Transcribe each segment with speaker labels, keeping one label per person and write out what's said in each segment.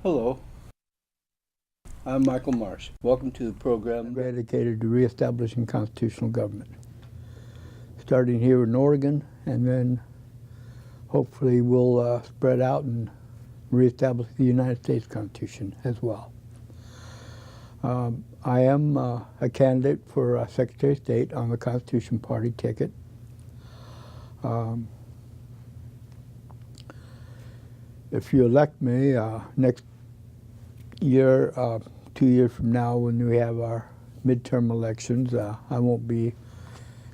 Speaker 1: Hello, I'm Michael Marsh. Welcome to the program dedicated to reestablishing constitutional government. Starting here in Oregon, and then hopefully we'll spread out and reestablish the United States Constitution as well. I am a candidate for Secretary of State on the Constitution Party ticket. If you elect me next year, 2 years from now, when we have our midterm elections, I won't be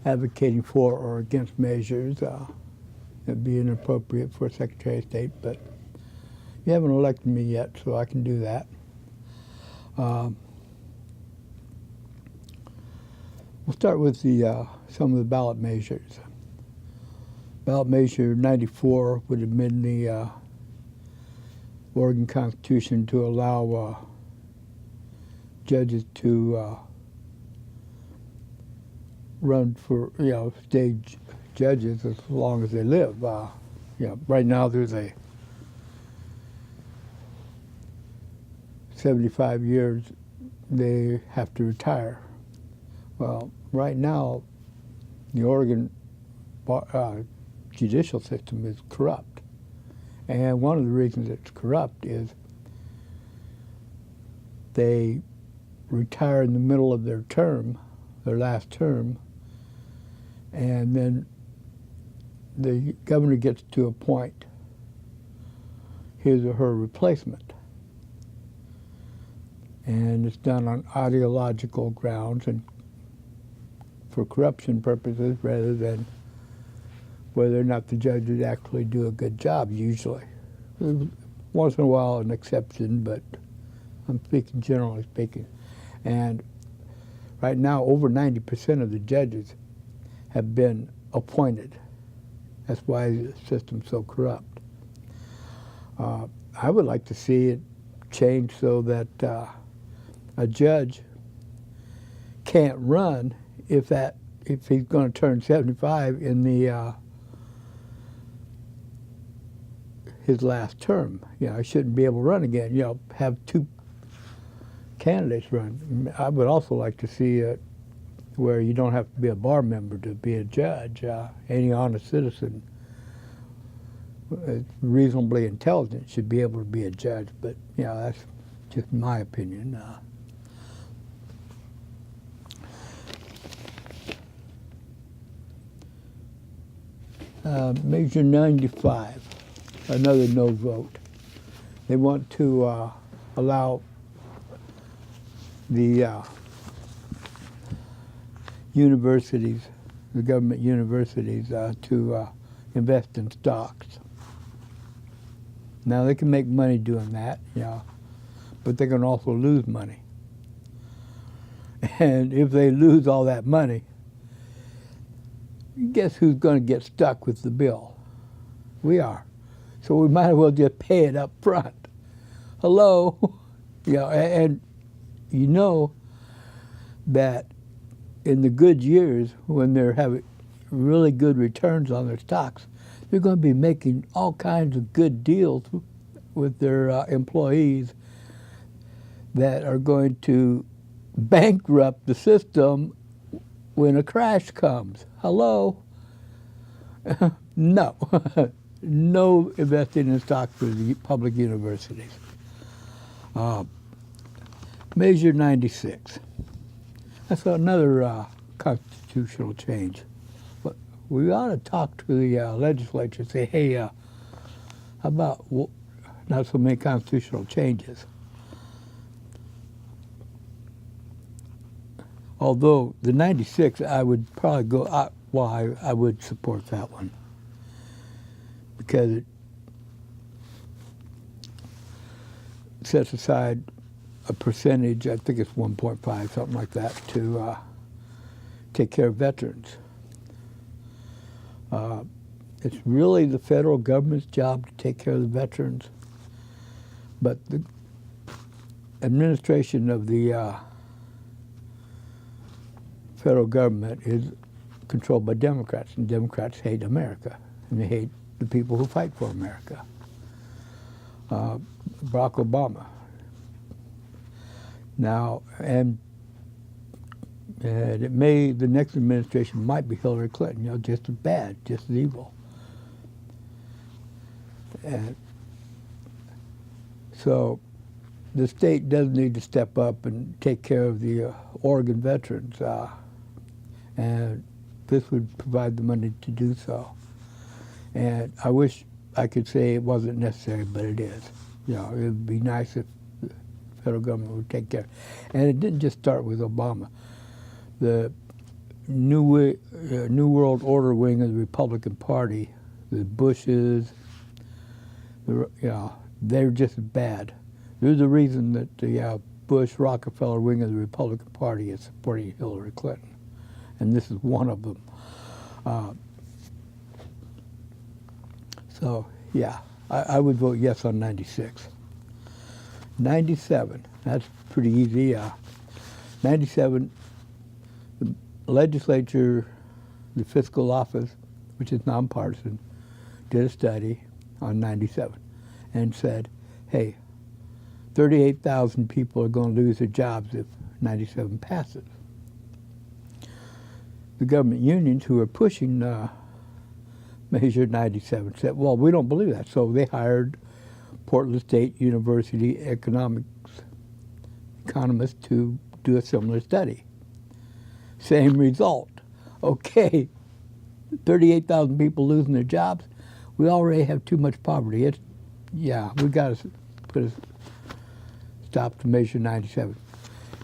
Speaker 1: advocating for or against measures that be inappropriate for Secretary of State, but you haven't elected me yet, so I can do that. We'll start with some of the ballot measures. Ballot measure 94 would amend the Oregon Constitution to allow judges to run for, state judges as long as they live. Right now there's a 75 years they have to retire. Well, right now the Oregon judicial system is corrupt. And one of the reasons it's corrupt is they retire in the middle of their term, their last term, and then the governor gets to appoint his or her replacement. And it's done on ideological grounds and for corruption purposes rather than whether or not the judge would actually do a good job, usually. Once in a while an exception, but I'm speaking generally speaking. And right now over 90% of the judges have been appointed. That's why the system's so corrupt. I would like to see it change so that a judge can't run if he's going to turn 75 in his last term. I shouldn't be able to run again. Have two candidates run. I would also like to see it where you don't have to be a bar member to be a judge. Any honest citizen, reasonably intelligent, should be able to be a judge. But that's just my opinion. Measure 95, another no vote. They want to allow the universities, the government universities, to invest in stocks. Now they can make money doing that, but they can also lose money. And if they lose all that money, guess who's going to get stuck with the bill? We are. So we might as well just pay it up front. Hello? And you know that in the good years, when they're having really good returns on their stocks, they're going to be making all kinds of good deals with their employees that are going to bankrupt the system when a crash comes. Hello? No. No investing in stock for the public universities. Measure 96. That's another constitutional change. But we ought to talk to the legislature and say, hey, how about not so many constitutional changes? Although the 96, I would probably go, I would support that one because it sets aside a percentage, I think it's 1.5, something like that, to take care of veterans. It's really the federal government's job to take care of the veterans, but the administration of the federal government is controlled by Democrats, and Democrats hate America, and they hate the people who fight for America. Barack Obama. Now, and the next administration might be Hillary Clinton, just as bad, just as evil. And so the state does need to step up and take care of the Oregon veterans, and this would provide the money to do so. And I wish I could say it wasn't necessary, but it is. It would be nice if the federal government would take care. And it didn't just start with Obama. The New World Order wing of the Republican Party, the Bushes, they're just as bad. There's a reason that the Bush-Rockefeller wing of the Republican Party is supporting Hillary Clinton, and this is one of them. So, yeah, I would vote yes on 96. 97, that's pretty easy. 97, the legislature, the fiscal office, which is nonpartisan, did a study on 97 and said, hey, 38,000 people are going to lose their jobs if 97 passes. The government unions who are pushing Measure 97 said, well, we don't believe that. So they hired Portland State University economists to do a similar study. Same result. Okay, 38,000 people losing their jobs. We already have too much poverty. We got to put a stop to Measure 97.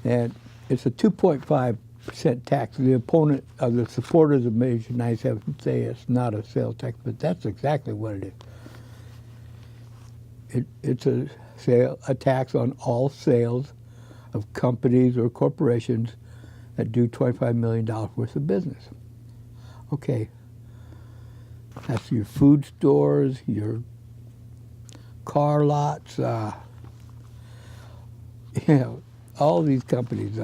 Speaker 1: And it's a 2.5% tax. The opponent, the supporters of Measure 97 say it's not a sales tax, but that's exactly what it is. It's a tax on all sales of companies or corporations that do $25 million worth of business. Okay, that's your food stores, your car lots, all these companies.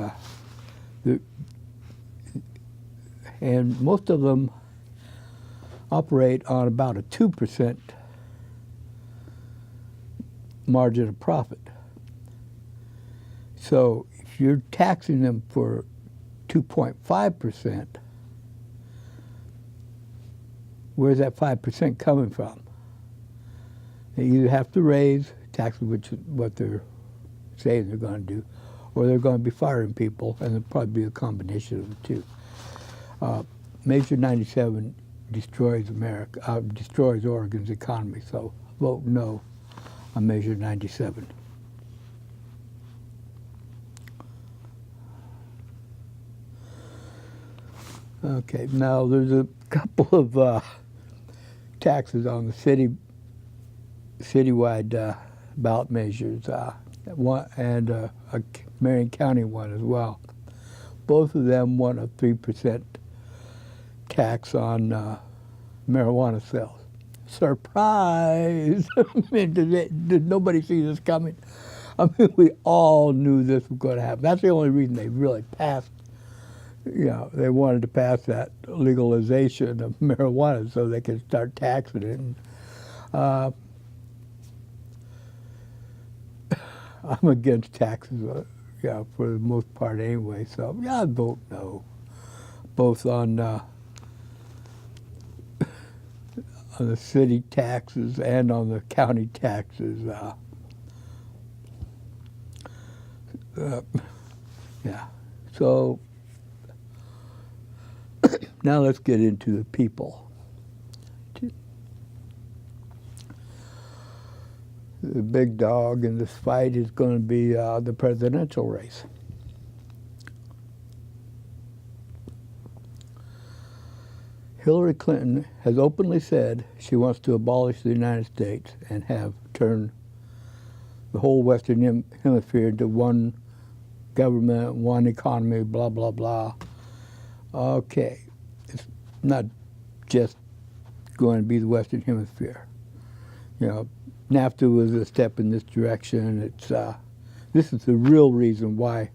Speaker 1: And most of them operate on about a 2% margin of profit. So if you're taxing them for 2.5%, where's that 5% coming from? They either have to raise taxes, which is what they're saying they're going to do, or they're going to be firing people, and it'll probably be a combination of the two. Measure 97 destroys destroys Oregon's economy, so vote no on Measure 97. Okay, now there's a couple of taxes on the citywide ballot measures, and a Marion County one as well. Both of them want a 3% tax on marijuana sales. Surprise! I mean, did nobody see this coming? I mean, we all knew this was going to happen. That's the only reason they really passed. They wanted to pass that legalization of marijuana so they could start taxing it. And, I'm against taxes, for the most part anyway. So I vote no, both on the city taxes and on the county taxes. So now let's get into the people. The big dog in this fight is going to be the presidential race. Hillary Clinton has openly said she wants to abolish the United States and have turned the whole Western Hemisphere into one government, one economy, blah, blah, blah. Okay, it's not just going to be the Western Hemisphere. NAFTA was a step in this direction. This is the real reason why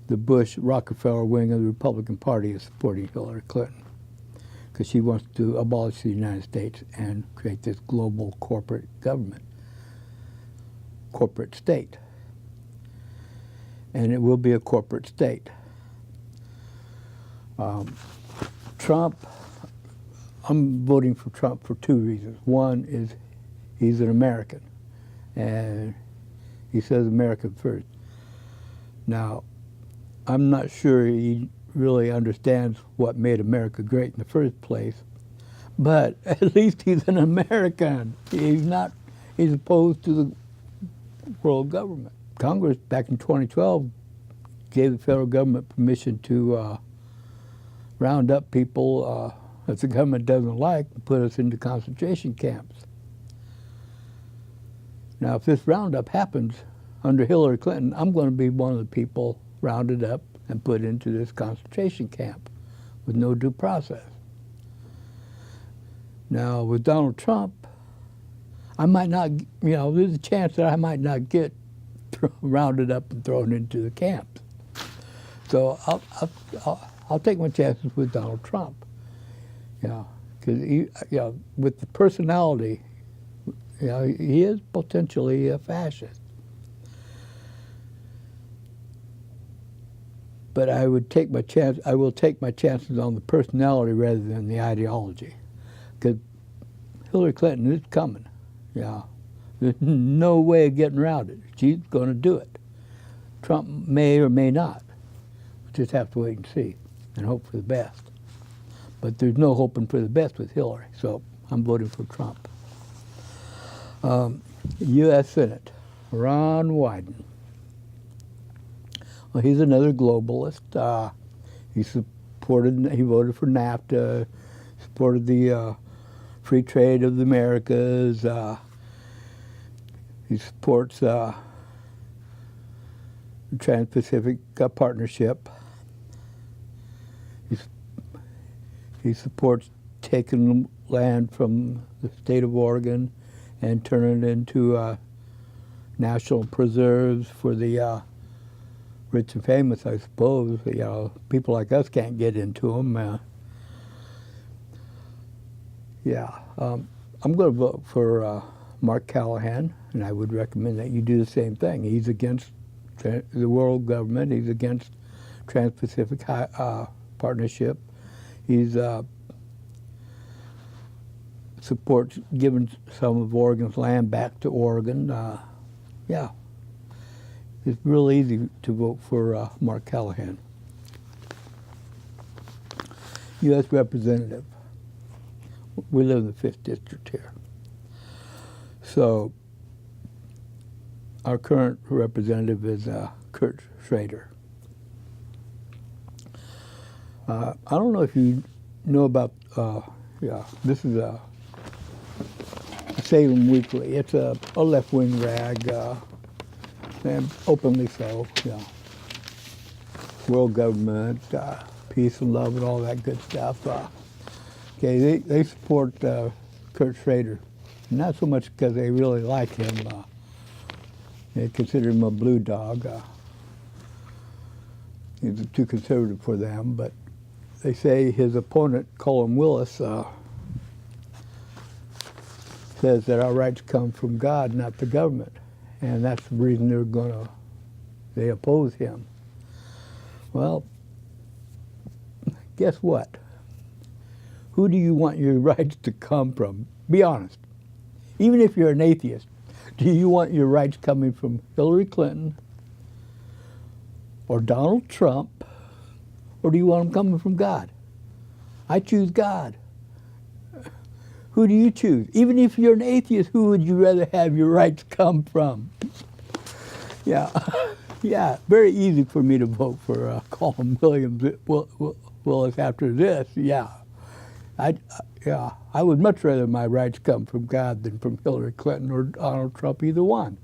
Speaker 1: the Bush-Rockefeller wing of the Republican Party is supporting Hillary Clinton, because she wants to abolish the United States and create this global corporate government. corporate state. And it will be a corporate state. Trump, I'm voting for Trump for two reasons. One is he's an American, and he says American first. Now, I'm not sure he really understands what made America great in the first place, but at least he's an American. He's opposed to the world government. Congress, back in 2012, gave the federal government permission to round up people that the government doesn't like and put us into concentration camps. Now, if this roundup happens under Hillary Clinton, I'm going to be one of the people rounded up and put into this concentration camp with no due process. Now, with Donald Trump, I might not, there's a chance that I might not get rounded up and thrown into the camps. So I'll take my chances with Donald Trump. Because with the personality, he is potentially a fascist. But I will take my chances on the personality rather than the ideology. Because Hillary Clinton is coming. There's no way of getting around it. She's going to do it. Trump may or may not. We just have to wait and see and hope for the best. But there's no hoping for the best with Hillary, so I'm voting for Trump. U.S. Senate, Ron Wyden. Well, he's another globalist. He voted for NAFTA, supported the free trade of the Americas. He supports the Trans-Pacific Partnership. He supports taking land from the state of Oregon and turning it into national preserves for the rich and famous, I suppose. People like us can't get into them. I'm going to vote for Mark Callahan, and I would recommend that you do the same thing. He's against the world government. He's against Trans-Pacific Partnership. He's supports giving some of Oregon's land back to Oregon. It's real easy to vote for Mark Callahan. U.S. Representative. We live in the 5th District here. So our current representative is Kurt Schrader. I don't know if you know about, this is a Salem Weekly. It's a left-wing rag, and openly so, world government, peace and love and all that good stuff. They support Kurt Schrader, not so much because they really like him. They consider him a blue dog. He's too conservative for them, but they say his opponent, Colin Willis, says that our rights come from God, not the government. And that's the reason they oppose him. Well, guess what? Who do you want your rights to come from? Be honest. Even if you're an atheist, do you want your rights coming from Hillary Clinton or Donald Trump, or do you want them coming from God? I choose God. Who do you choose? Even if you're an atheist, who would you rather have your rights come from? Very easy for me to vote for Colin Willis after this. I would much rather my rights come from God than from Hillary Clinton or Donald Trump, either one.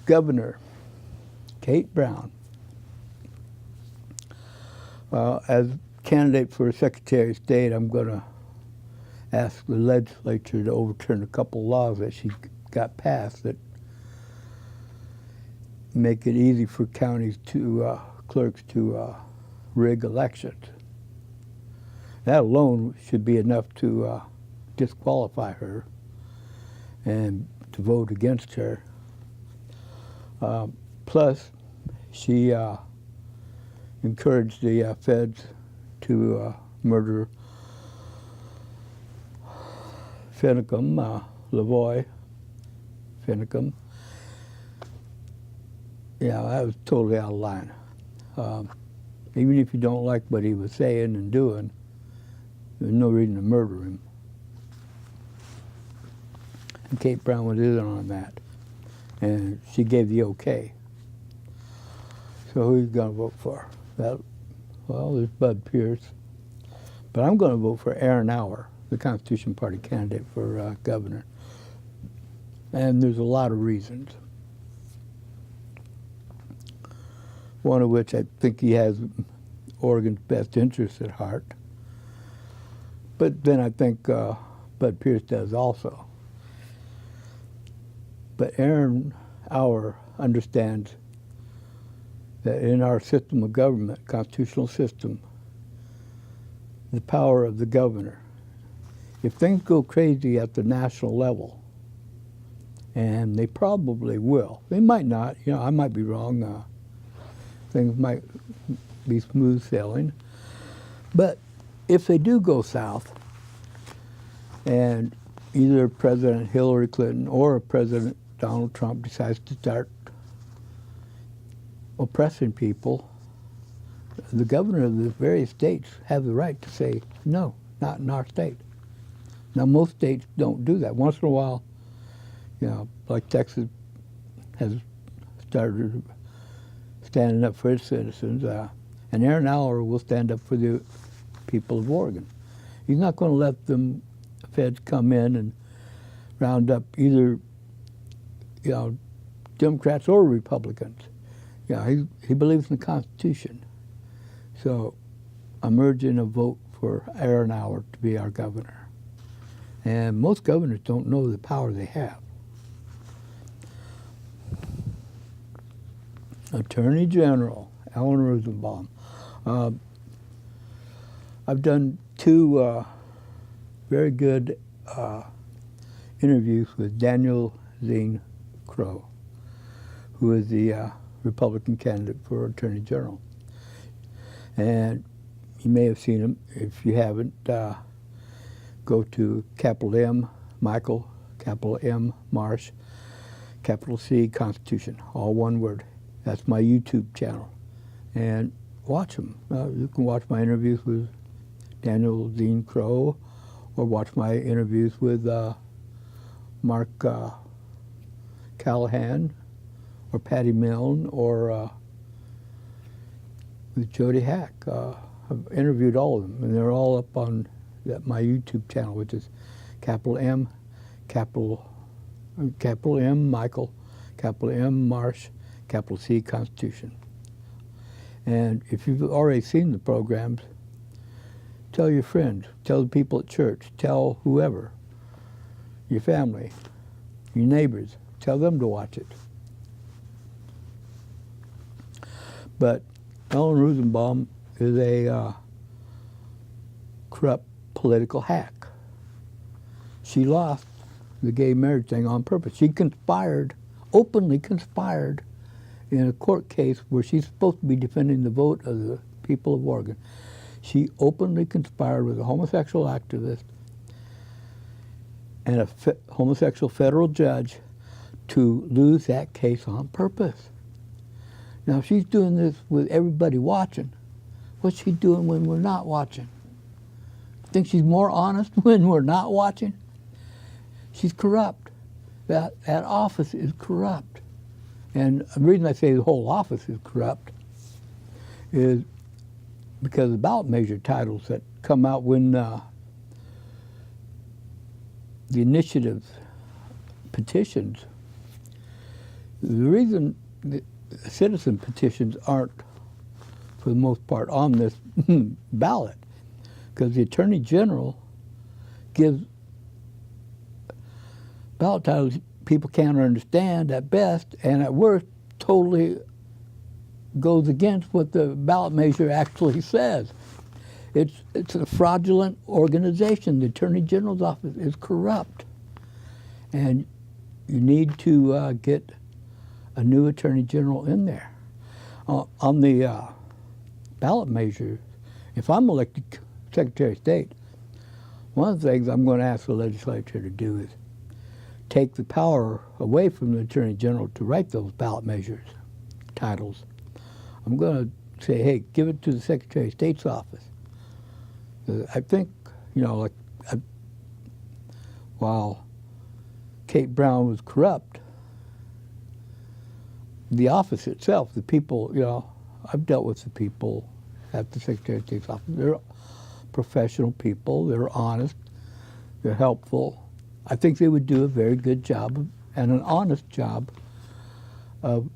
Speaker 1: Governor Kate Brown. As candidate for Secretary of State, I'm going to ask the legislature to overturn a couple laws that she got passed that make it easy for counties to clerks to rig elections. That alone should be enough to disqualify her and to vote against her. Plus, she encouraged the feds to murder Finicum, Lavoy Finicum. Yeah, that was totally out of line. Even if you don't like what he was saying and doing, there's no reason to murder him. And Kate Brown was in on that, and she gave the okay. So who are you going to vote for? Well, there's Bud Pierce, but I'm going to vote for Aaron Auer, the Constitution Party candidate for governor. And there's a lot of reasons. One of which I think he has Oregon's best interests at heart. But then I think Bud Pierce does also. But Aaron Auer understands that in our system of government, constitutional system, the power of the governor. If things go crazy at the national level, and they probably will, they might not, I might be wrong, things might be smooth sailing, but if they do go south, and either President Hillary Clinton or President Donald Trump decides to start oppressing people, the governor of the various states have the right to say, no, not in our state. Now, most states don't do that. Once in a while, like Texas has started standing up for its citizens, and Aaron Auer will stand up for the people of Oregon. He's not going to let them feds come in and round up either, Democrats or Republicans. He believes in the Constitution. So I'm urging a vote for Aaron Auer to be our governor. And most governors don't know the power they have. Attorney General Alan Rosenbaum. I've done two very good interviews with Daniel Zane Crow, who is the Republican candidate for Attorney General. And you may have seen him. If you haven't, go to capital M, Michael, capital M, Marsh, capital C, Constitution, all one word. That's my YouTube channel. And watch them. You can watch my interviews with Daniel Zane Crow, or watch my interviews with Mark Callahan, or Patty Milne, or with Jody Hack. I've interviewed all of them, and they're all up on my YouTube channel, which is capital M, capital M, Michael, capital M, Marsh, capital C, Constitution. And if you've already seen the programs, tell your friends, tell the people at church, tell whoever, your family, your neighbors, tell them to watch it. But Ellen Rosenbaum is a corrupt political hack. She lost the gay marriage thing on purpose. She conspired, openly conspired, in a court case where she's supposed to be defending the vote of the people of Oregon. She openly conspired with a homosexual activist and a homosexual federal judge to lose that case on purpose. Now, if she's doing this with everybody watching, what's she doing when we're not watching? Think she's more honest when we're not watching? She's corrupt. That office is corrupt. And the reason I say the whole office is corrupt is because the ballot measure titles that come out when the initiative petitions, the reason the citizen petitions aren't, for the most part, on this ballot, because the Attorney General gives ballot titles people can't understand at best, and at worst totally goes against what the ballot measure actually says. It's a fraudulent organization. The Attorney General's office is corrupt. And you need to get a new Attorney General in there. On the ballot measures, if I'm elected Secretary of State, one of the things I'm going to ask the legislature to do is take the power away from the Attorney General to write those ballot measures titles. I'm going to say, hey, give it to the Secretary of State's office. I think, like while Kate Brown was corrupt, the office itself, the people, I've dealt with the people at the Secretary of State's office. They're professional people. They're honest. They're helpful. I think they would do a very good job and an honest job of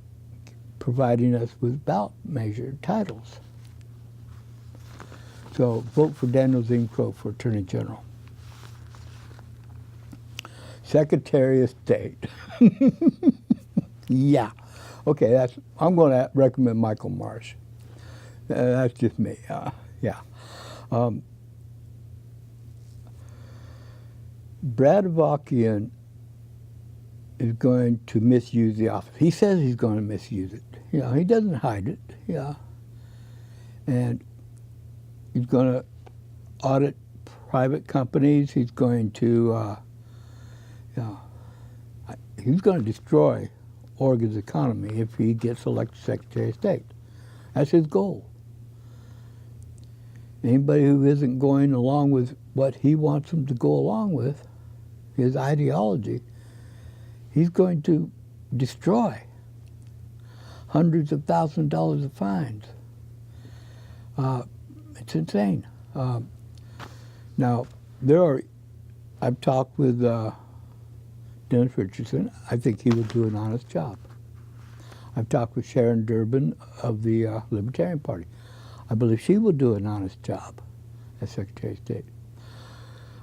Speaker 1: providing us with ballot measure titles. So vote for Daniel Zincrow for Attorney General. Secretary of State. Yeah. Okay, I'm going to recommend Michael Marsh. That's just me. Yeah. Brad Avakian is going to misuse the office. He says he's going to misuse it. He doesn't hide it. Yeah. And he's going to audit private companies. He's going to, he's going to destroy Oregon's economy if he gets elected Secretary of State. That's his goal. Anybody who isn't going along with what he wants them to go along with, his ideology, he's going to destroy. Hundreds of thousands of dollars of fines. It's insane. Now, I've talked with Dennis Richardson. I think he will do an honest job. I've talked with Sharon Durbin of the Libertarian Party. I believe she will do an honest job as Secretary of State.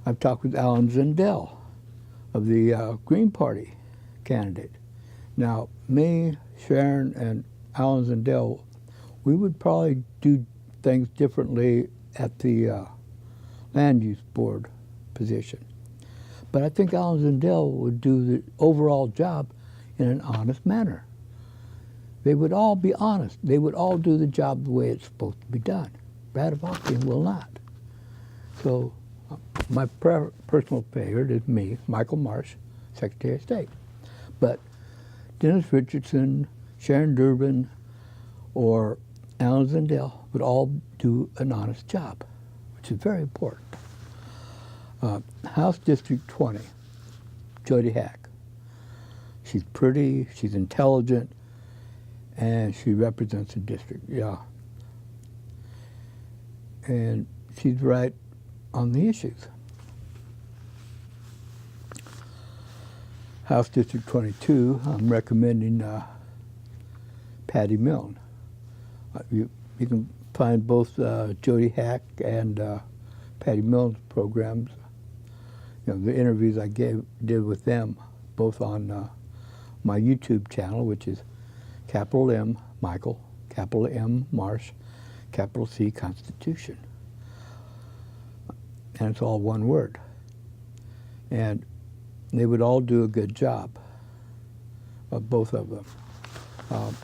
Speaker 1: I've talked with Alan Zindel of the Green Party candidate. Now, me, Sharon, and Alan Zindel, we would probably do things differently at the Land Use Board position. But I think Alan Zindel would do the overall job in an honest manner. They would all be honest. They would all do the job the way it's supposed to be done. Brad Avakian will not. So my personal favorite is me, Michael Marsh, Secretary of State. But Dennis Richardson, Sharon Durbin, or Alan Zindel would all do an honest job, which is very important. House District 20, Jody Hack. She's pretty, she's intelligent, and she represents the district, yeah. And she's right on the issues. House District 22, I'm recommending Patty Milne. You can find both Jody Hack and Patty Milne's programs, the interviews I did with them, both on my YouTube channel, which is capital M, Michael, capital M, Marsh, capital C, Constitution. And it's all one word. And they would all do a good job, both of them.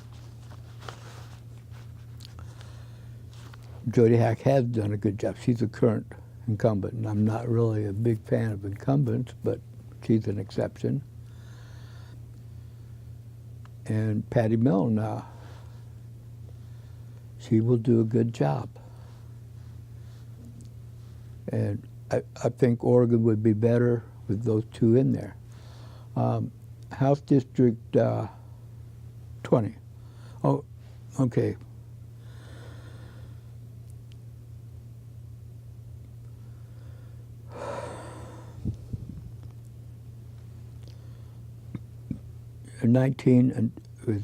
Speaker 1: Jody Hack has done a good job. She's a current incumbent, and I'm not really a big fan of incumbents, but she's an exception. And Patty Milne, she will do a good job. And I think Oregon would be better with those two in there. House District 20. Oh, okay. And 19 is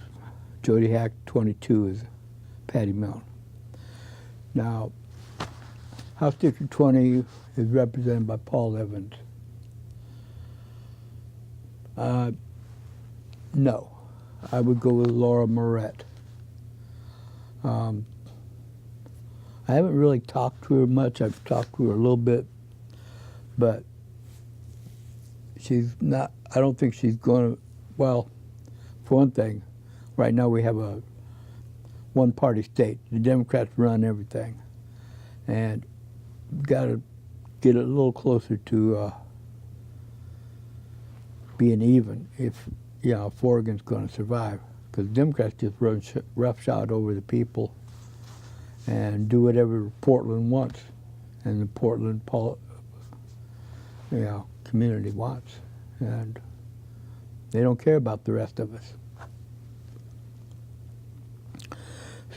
Speaker 1: Jody Hack, 22 is Patty Milne. Now, House District 20 is represented by Paul Evans. No, I would go with Laura Moret. I haven't really talked to her much. I've talked to her a little bit, but she's not, I don't think she's going to well, for one thing, right now we have a one-party state. The Democrats run everything, and we've got to get a little closer to being even if if Oregon's going to survive, because Democrats just run roughshod over the people and do whatever Portland wants, and the Portland community wants, and they don't care about the rest of us.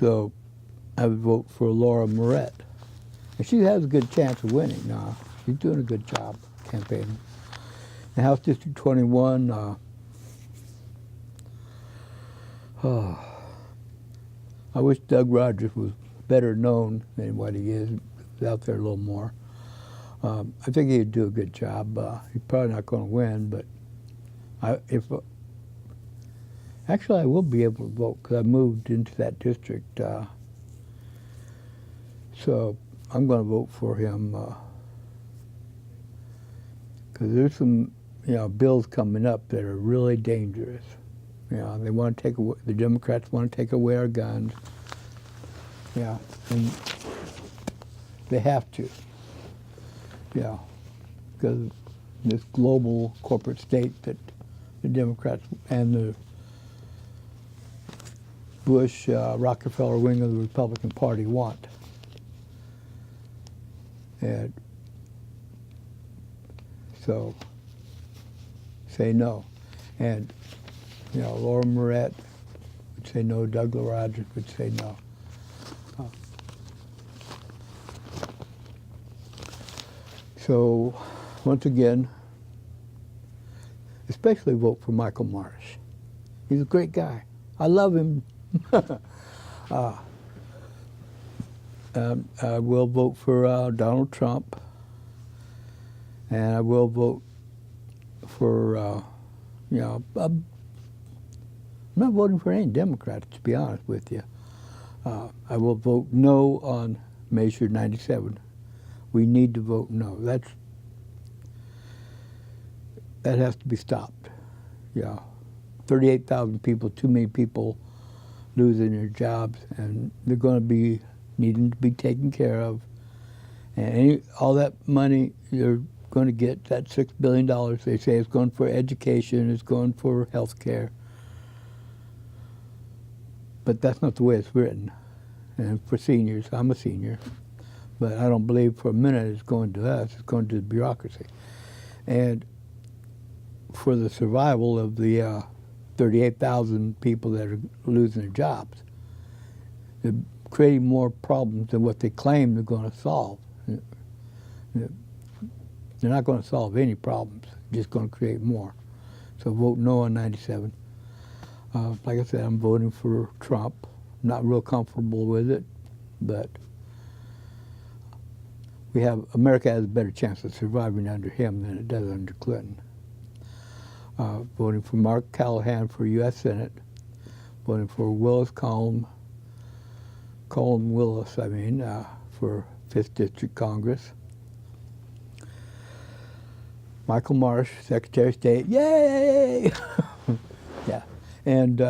Speaker 1: So I would vote for Laura Moret. And she has a good chance of winning now. She's doing a good job campaigning. In House District 21, I wish Doug Rogers was better known than what he is. He's out there a little more. I think he'd do a good job. He's probably not going to win, but actually I will be able to vote because I moved into that district. So I'm going to vote for him because there's some bills coming up that are really dangerous. They want to take away, the Democrats want to take away our guns. Yeah, and they have to. Yeah, because this global corporate state that the Democrats and the Bush, Rockefeller wing of the Republican Party want. And so, say no. And, Laura Moret would say no, Doug Rogers would say no. So, once again, especially vote for Michael Marsh. He's a great guy. I love him. I will vote for Donald Trump, and I will vote for, I'm not voting for any Democrats, to be honest with you. I will vote no on Measure 97. We need to vote no. That has to be stopped. 38,000 people, too many people losing their jobs, and they're going to be needing to be taken care of. And all that money you're going to get, that $6 billion, they say it's going for education, it's going for health care. But that's not the way it's written. And for seniors, I'm a senior, but I don't believe for a minute it's going to us, it's going to the bureaucracy. And for the survival of the 38,000 people that are losing their jobs, they're creating more problems than what they claim they're going to solve. They're not going to solve any problems, just going to create more. So vote no on 97. Like I said, I'm voting for Trump. I'm not real comfortable with it, but America has a better chance of surviving under him than it does under Clinton. Voting for Mark Callahan for U.S. Senate. Voting for Colin Willis, for 5th District Congress. Michael Marsh, Secretary of State, yay! Yeah, and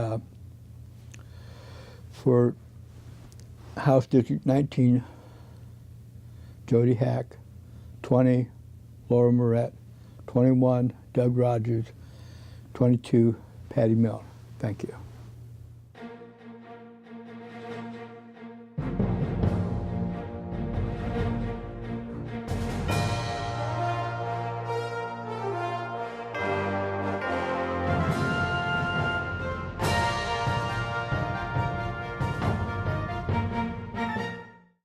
Speaker 1: for House District 19, Jody Hack, 20, Laura Moret, 21, Doug Rogers, 22, Patty Miller. Thank you.